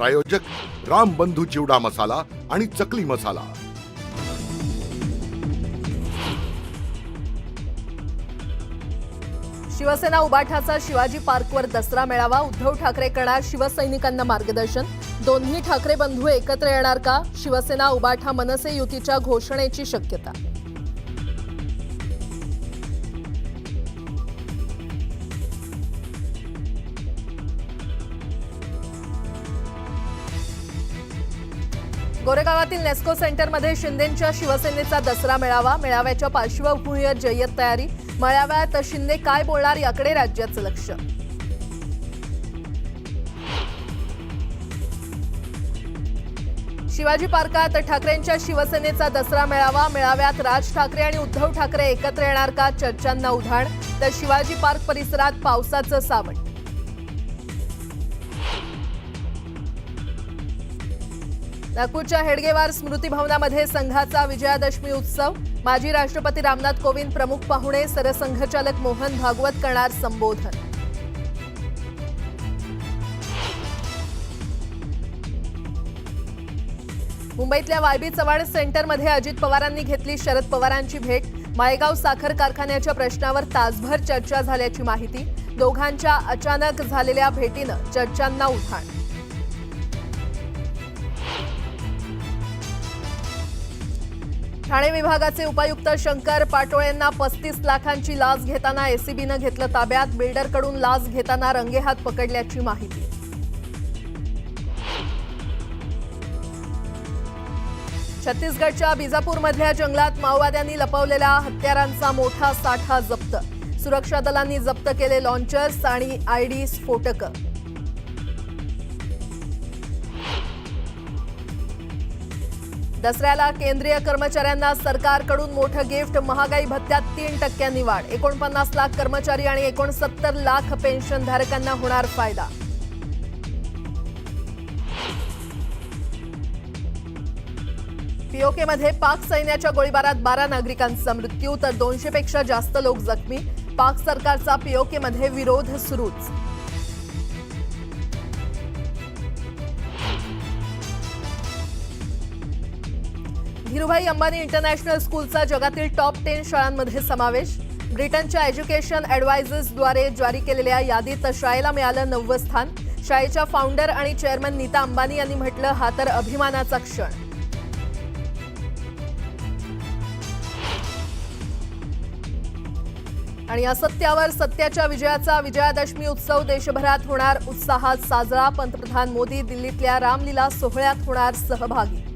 प्रायोजक राम बंधू चिवडा मसाला आणि चकली मसाला। शिवसेना उबाठाचा शिवाजी पार्कवर दसरा मेळावा। उद्धव ठाकरे करणार शिवसैनिकांना मार्गदर्शन। दोन्ही ठाकरे बंधू एकत्र येणार का? शिवसेना उबाठा मनसे युतीच्या घोषणेची शक्यता। गोरेगावातील नेस्को सेंटरमध्ये शिंदेंच्या शिवसेनेचा दसरा मेळावा। मेळाव्याच्या पार्श्वभूमीवर जय्यत तयारी। मेळाव्यात शिंदे काय बोलणार याकडे राज्याचं लक्ष। शिवाजी पार्कात ठाकरेंच्या शिवसेनेचा दसरा मेळावा। मेळाव्यात राज ठाकरे आणि उद्धव ठाकरे एकत्र येणार का? चर्चांना उधाण। तर शिवाजी पार्क परिसरात पावसाचं सावट। नागपूरच्या हेडगेवार स्मृती भवनामध्ये संघाचा विजयादशमी उत्सव। माजी राष्ट्रपती रामनाथ कोविंद प्रमुख पाहुणे। सरसंघचालक मोहन भागवत करणार संबोधन। मुंबईतल्या वायबी चव्हाण सेंटरमध्ये अजित पवारांनी घेतली शरद पवारांची भेट। माळेगाव साखर कारखान्याच्या प्रश्नावर तासभर चर्चा झाल्याची माहिती। दोघांच्या अचानक झालेल्या भेटीनं चर्चांना उधाण। ठाणे विभागाचे उपायुक्त शंकर पाटोळेंना 35 लाखांची लाच घेताना एसीबीनं घेतलं ताब्यात। बिल्डरकडून लाच घेताना रंगेहात पकडल्याची माहिती। छत्तीसगडच्या बिजापूरमधल्या जंगलात माओवाद्यांनी लपवलेल्या हत्यारांचा मोठा साठा जप्त। सुरक्षा दलांनी जप्त केले लॉन्चर्स आणि आयडी स्फोटकं। दसऱ्याला केंद्रीय कर्मचाऱ्यांना सरकारकडून मोठं गिफ्ट। महागाई भत्त्यात 3% वाढ। 49 लाख कर्मचारी आणि 69 लाख पेन्शनधारकांना होणार फायदा। पीओकेमध्ये पाक सैन्याच्या गोळीबारात 12 नागरिकांचा मृत्यू तर 200 पेक्षा जास्त लोक जखमी। पाक सरकारचा पीओकेमध्ये विरोध सुरूच। धीरूभाई अंबानी इंटरनॅशनल स्कूलचा जगातील टॉप 10 शाळांमध्ये समावेश। ब्रिटनच्या एज्युकेशन ॲडवायझर्सद्वारे जारी केलेल्या यादीत शाळेला मिळालं 9वं स्थान। शाळेच्या फाउंडर आणि चेअरमन नीता अंबानी यांनी म्हटलं, हा तर अभिमानाचा क्षण। आणि असत्यावर सत्याच्या विजयाचा विजयादशमी उत्सव देशभरात होणार उत्साहात साजरा। पंतप्रधान मोदी दिल्लीतल्या रामलीला सोहळ्यात होणार सहभागी।